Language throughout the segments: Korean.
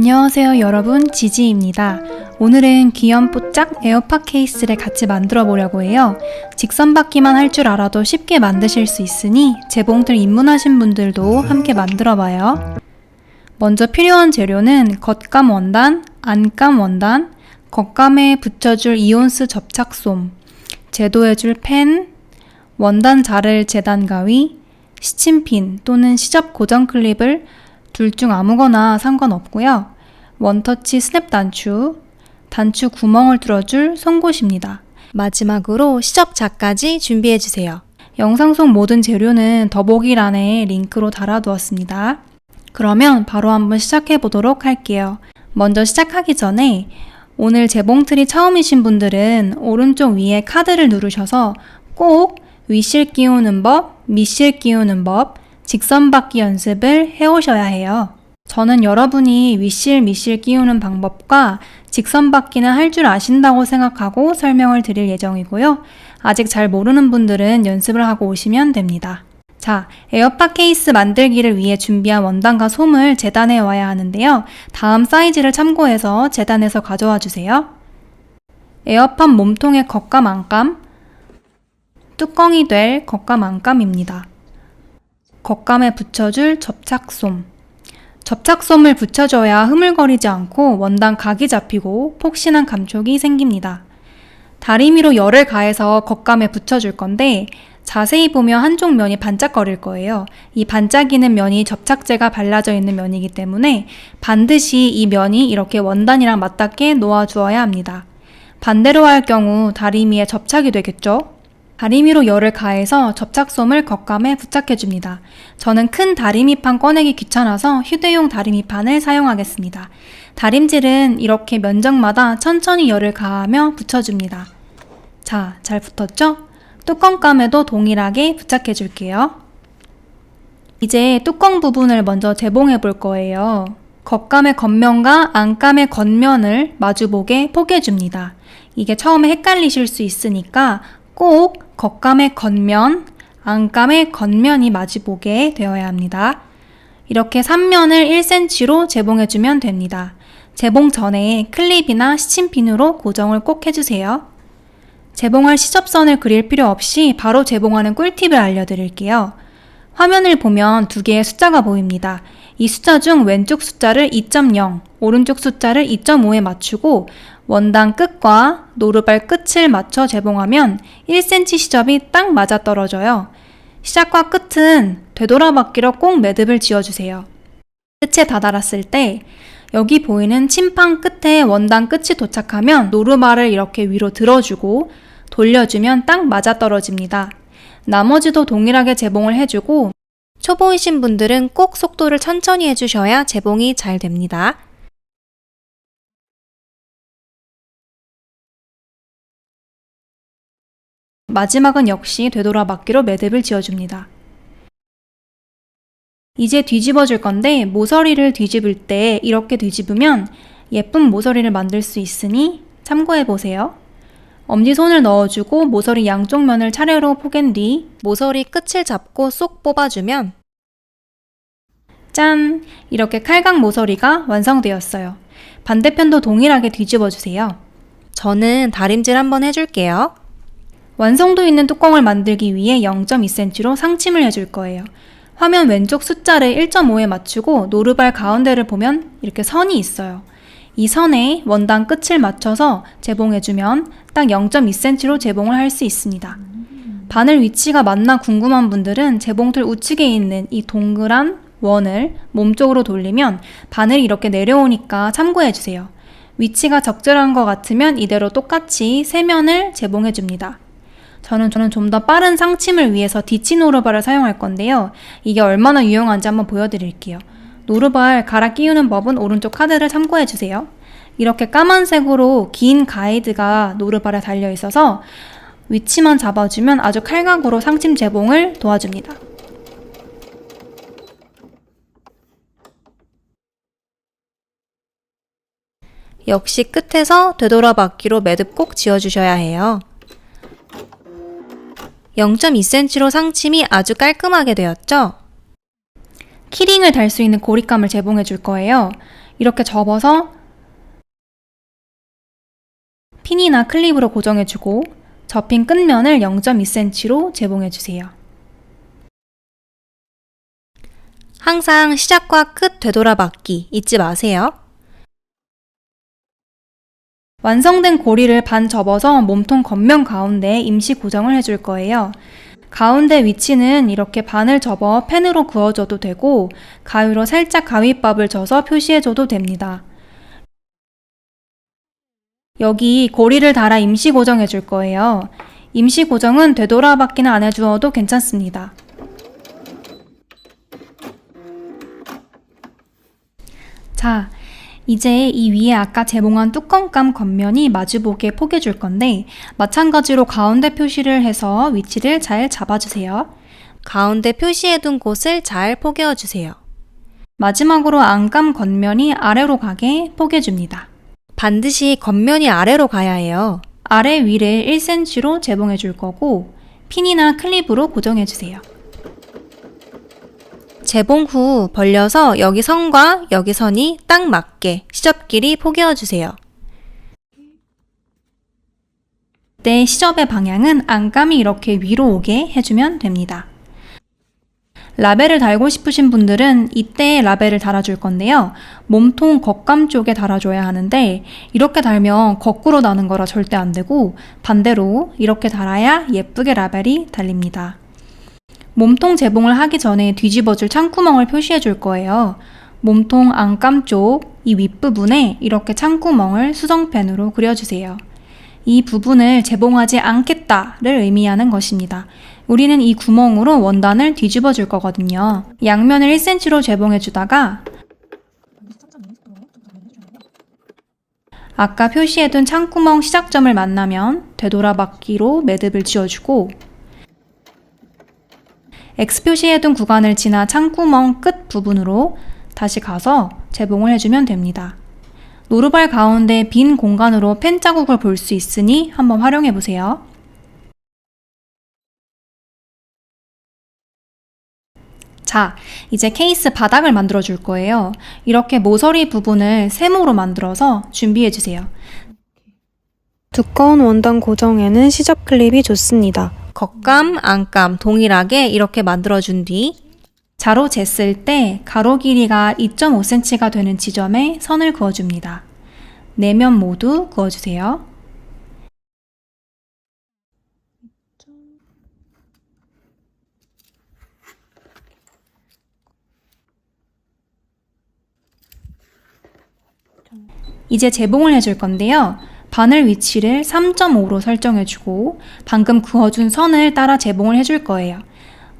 안녕하세요 여러분, 지지입니다. 오늘은 귀염뽀짝 에어팟 케이스를 같이 만들어 보려고 해요. 직선받기만 할 줄 알아도 쉽게 만드실 수 있으니 재봉틀 입문하신 분들도 함께 만들어 봐요. 먼저 필요한 재료는 겉감 원단, 안감 원단, 겉감에 붙여줄 이온스 접착솜, 제도해줄 펜, 원단 자를 재단 가위, 시침핀 또는 시접 고정 클립을 둘 중 아무거나 상관없고요. 원터치 스냅 단추, 단추 구멍을 뚫어줄 송곳입니다. 마지막으로 시접자까지 준비해주세요. 영상 속 모든 재료는 더보기란에 링크로 달아두었습니다. 그러면 바로 한번 시작해보도록 할게요. 먼저 시작하기 전에 오늘 재봉틀이 처음이신 분들은 오른쪽 위에 카드를 누르셔서 꼭 윗실 끼우는 법, 밑실 끼우는 법, 직선받기 연습을 해오셔야 해요. 저는 여러분이 윗실, 밑실 끼우는 방법과 직선받기는 할 줄 아신다고 생각하고 설명을 드릴 예정이고요. 아직 잘 모르는 분들은 연습을 하고 오시면 됩니다. 자, 에어팟 케이스 만들기를 위해 준비한 원단과 솜을 재단해 와야 하는데요. 다음 사이즈를 참고해서 재단해서 가져와 주세요. 에어팟 몸통의 겉감 안감, 뚜껑이 될 겉감 안감입니다. 겉감에 붙여줄 접착솜. 접착솜을 붙여줘야 흐물거리지 않고 원단 각이 잡히고 폭신한 감촉이 생깁니다. 다리미로 열을 가해서 겉감에 붙여줄 건데 자세히 보면 한쪽 면이 반짝거릴 거예요. 이 반짝이는 면이 접착제가 발라져 있는 면이기 때문에 반드시 이 면이 이렇게 원단이랑 맞닿게 놓아주어야 합니다. 반대로 할 경우 다리미에 접착이 되겠죠? 다리미로 열을 가해서 접착솜을 겉감에 부착해줍니다. 저는 큰 다리미판 꺼내기 귀찮아서 휴대용 다리미판을 사용하겠습니다. 다림질은 이렇게 면적마다 천천히 열을 가하며 붙여줍니다. 자, 잘 붙었죠? 뚜껑감에도 동일하게 부착해줄게요. 이제 뚜껑 부분을 먼저 재봉해 볼 거예요. 겉감의 겉면과 안감의 겉면을 마주보게 포개줍니다. 이게 처음에 헷갈리실 수 있으니까 꼭 겉감의 겉면, 안감의 겉면이 마주보게 되어야 합니다. 이렇게 3면을 1cm로 재봉해주면 됩니다. 재봉 전에 클립이나 시침핀으로 고정을 꼭 해주세요. 재봉할 시접선을 그릴 필요 없이 바로 재봉하는 꿀팁을 알려드릴게요. 화면을 보면 두 개의 숫자가 보입니다. 이 숫자 중 왼쪽 숫자를 2.0, 오른쪽 숫자를 2.5에 맞추고 원단 끝과 노루발 끝을 맞춰 재봉하면 1cm 시접이 딱 맞아떨어져요. 시작과 끝은 되돌아받기로 꼭 매듭을 지어주세요. 끝에 다다랐을 때 여기 보이는 침판 끝에 원단 끝이 도착하면 노루발을 이렇게 위로 들어주고 돌려주면 딱 맞아떨어집니다. 나머지도 동일하게 재봉을 해주고 초보이신 분들은 꼭 속도를 천천히 해주셔야 재봉이 잘 됩니다. 마지막은 역시 되돌아받기로 매듭을 지어줍니다. 이제 뒤집어 줄 건데 모서리를 뒤집을 때 이렇게 뒤집으면 예쁜 모서리를 만들 수 있으니 참고해 보세요. 엄지손을 넣어주고 모서리 양쪽 면을 차례로 포갠 뒤 모서리 끝을 잡고 쏙 뽑아주면 짠! 이렇게 칼각 모서리가 완성되었어요. 반대편도 동일하게 뒤집어 주세요. 저는 다림질 한번 해줄게요. 완성도 있는 뚜껑을 만들기 위해 0.2cm로 상침을 해줄 거예요. 화면 왼쪽 숫자를 1.5에 맞추고 노루발 가운데를 보면 이렇게 선이 있어요. 이 선에 원단 끝을 맞춰서 재봉해주면 딱 0.2cm로 재봉을 할 수 있습니다. 바늘 위치가 맞나 궁금한 분들은 재봉틀 우측에 있는 이 동그란 원을 몸쪽으로 돌리면 바늘이 이렇게 내려오니까 참고해주세요. 위치가 적절한 것 같으면 이대로 똑같이 세 면을 재봉해줍니다. 저는 좀 더 빠른 상침을 위해서 뒤치 노루발을 사용할 건데요. 이게 얼마나 유용한지 한번 보여드릴게요. 노루발 갈아 끼우는 법은 오른쪽 카드를 참고해주세요. 이렇게 까만색으로 긴 가이드가 노루발에 달려있어서 위치만 잡아주면 아주 칼각으로 상침 재봉을 도와줍니다. 역시 끝에서 되돌아받기로 매듭 꼭 지어주셔야 해요. 0.2cm로 상침이 아주 깔끔하게 되었죠? 키링을 달 수 있는 고립감을 제공해 줄 거예요. 이렇게 접어서 핀이나 클립으로 고정해주고 접힌 끝면을 0.2cm로 재봉해주세요. 항상 시작과 끝 되돌아받기 잊지 마세요. 완성된 고리를 반 접어서 몸통 겉면 가운데에 임시 고정을 해줄 거예요. 가운데 위치는 이렇게 반을 접어 펜으로 그어줘도 되고 가위로 살짝 가위밥을 져서 표시해줘도 됩니다. 여기 고리를 달아 임시 고정해 줄 거예요. 임시 고정은 되돌아받기는 안 해주어도 괜찮습니다. 자, 이제 이 위에 아까 재봉한 뚜껑감 겉면이 마주보게 포개줄 건데 마찬가지로 가운데 표시를 해서 위치를 잘 잡아주세요. 가운데 표시해둔 곳을 잘 포개어주세요. 마지막으로 안감 겉면이 아래로 가게 포개줍니다. 반드시 겉면이 아래로 가야 해요. 아래 위를 1cm로 재봉해 줄 거고 핀이나 클립으로 고정해 주세요. 재봉 후 벌려서 여기 선과 여기 선이 딱 맞게 시접 길이 포개어 주세요. 이때 시접의 방향은 안감이 이렇게 위로 오게 해주면 됩니다. 라벨을 달고 싶으신 분들은 이때 라벨을 달아줄 건데요. 몸통 겉감 쪽에 달아줘야 하는데 이렇게 달면 거꾸로 나는 거라 절대 안 되고 반대로 이렇게 달아야 예쁘게 라벨이 달립니다. 몸통 재봉을 하기 전에 뒤집어줄 창구멍을 표시해 줄 거예요. 몸통 안감 쪽 이 윗부분에 이렇게 창구멍을 수성펜으로 그려주세요. 이 부분을 재봉하지 않겠다를 의미하는 것입니다. 우리는 이 구멍으로 원단을 뒤집어 줄 거거든요. 양면을 1cm로 재봉해 주다가 아까 표시해둔 창구멍 시작점을 만나면 되돌아받기로 매듭을 지어주고 X 표시해둔 구간을 지나 창구멍 끝 부분으로 다시 가서 재봉을 해주면 됩니다. 노루발 가운데 빈 공간으로 펜 자국을 볼 수 있으니 한번 활용해 보세요. 자, 이제 케이스 바닥을 만들어 줄 거예요. 이렇게 모서리 부분을 세모로 만들어서 준비해 주세요. 두꺼운 원단 고정에는 시접 클립이 좋습니다. 겉감, 안감 동일하게 이렇게 만들어 준 뒤 자로 쟀을 때 가로 길이가 2.5cm가 되는 지점에 선을 그어줍니다. 4면 모두 그어주세요. 이제 재봉을 해줄 건데요. 바늘 위치를 3.5로 설정해주고 방금 그어준 선을 따라 재봉을 해줄 거예요.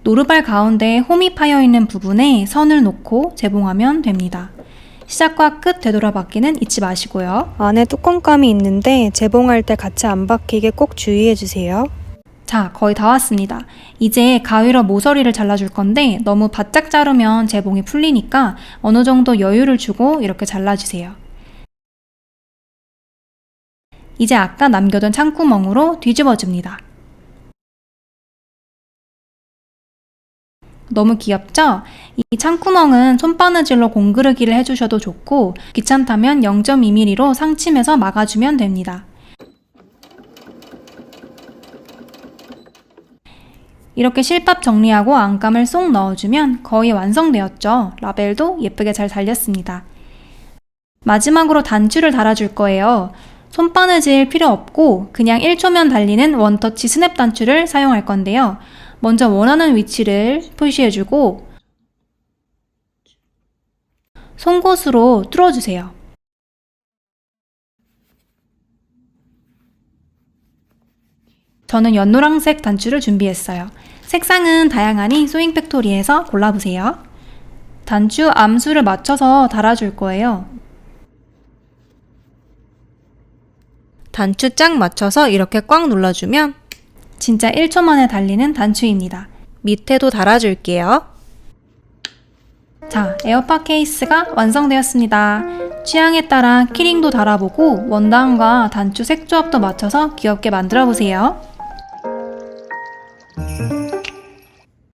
노루발 가운데 홈이 파여있는 부분에 선을 놓고 재봉하면 됩니다. 시작과 끝 되돌아받기는 잊지 마시고요. 안에 뚜껑감이 있는데 재봉할 때 같이 안 박히게 꼭 주의해주세요. 자, 거의 다 왔습니다. 이제 가위로 모서리를 잘라줄 건데 너무 바짝 자르면 재봉이 풀리니까 어느 정도 여유를 주고 이렇게 잘라주세요. 이제 아까 남겨둔 창구멍으로 뒤집어줍니다. 너무 귀엽죠? 이 창구멍은 손바느질로 공그르기를 해주셔도 좋고 귀찮다면 0.2mm로 상침해서 막아주면 됩니다. 이렇게 실밥 정리하고 안감을 쏙 넣어주면 거의 완성되었죠? 라벨도 예쁘게 잘 달렸습니다. 마지막으로 단추를 달아줄 거예요. 손바느질 필요 없고 그냥 1초면 달리는 원터치 스냅 단추를 사용할 건데요. 먼저 원하는 위치를 표시해주고 송곳으로 뚫어주세요. 저는 연노란색 단추를 준비했어요. 색상은 다양하니 소잉 팩토리에서 골라보세요. 단추 암수를 맞춰서 달아줄 거예요. 단추 짝 맞춰서 이렇게 꽉 눌러주면 진짜 1초 만에 달리는 단추입니다. 밑에도 달아줄게요. 자, 에어팟 케이스가 완성되었습니다. 취향에 따라 키링도 달아보고 원단과 단추 색 조합도 맞춰서 귀엽게 만들어보세요.